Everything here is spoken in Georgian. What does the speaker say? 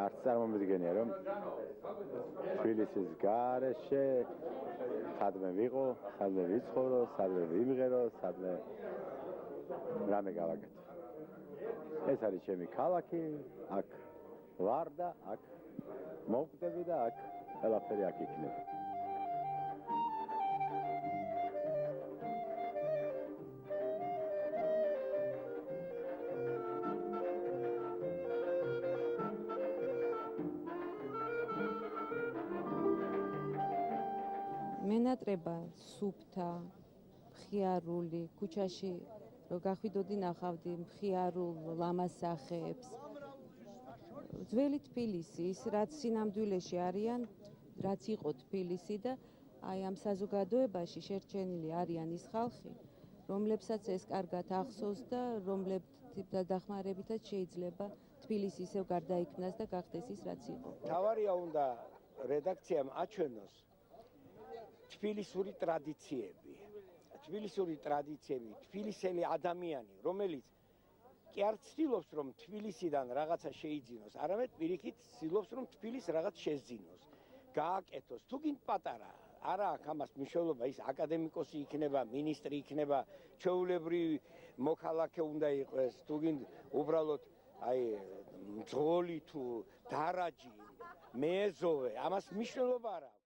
არც წარმომიდგენია რომ თბილისის გარეშე სადმე ვიყო, სადმე ვიცხოვრო, სადმე ვიმღერო, სადმე რამე გავაკეთო. ეს არის ჩემი ქალაქი, აქ ვარ და აქ მოვკვდები და აქ ყველაფერი აქ იქნება. მენატრება სუფთა, მხიარული, ქუჩაში რო გახვიდოდი ნახავდი მხიარულ ლამაზახეებს. ძველი თბილისი, ის რაც სინამდვილეში არიან, რაც იყო თბილისი და აი ამ საზოგადოებაში შერჩენილი არიან ის ხალხი, რომლებსაც ეს კარგად ახსოვს და რომლებთან დახმარებითაც შეიძლება თბილისი ისევ გარდაიქმნას და გახდეს ის რაც იყო. თავარია უნდა რედაქციამ აჩვენოს თბილისური ტრადიციები, თბილისელი ადამიანი, რომელიც კი არ ცდილობს რომ თბილისიდან რაღაცა შეიძინოს, არამედ პირიქით ცდილობს რომ თბილის რაღაც შეძინოს, გააკეთოს, თუ გინდ პატარა, არა აქვს ამას მნიშვნელობა ის აკადემიკოსი იქნება, მინისტრი იქნება, ჩვეულებრივი მოქალაქე უნდა იყოს, თუ გინდ უბრალოდ აი მძღოლი თუ დარაჯი, მეზოვე, ამას მნიშვნელობა არ აქვს.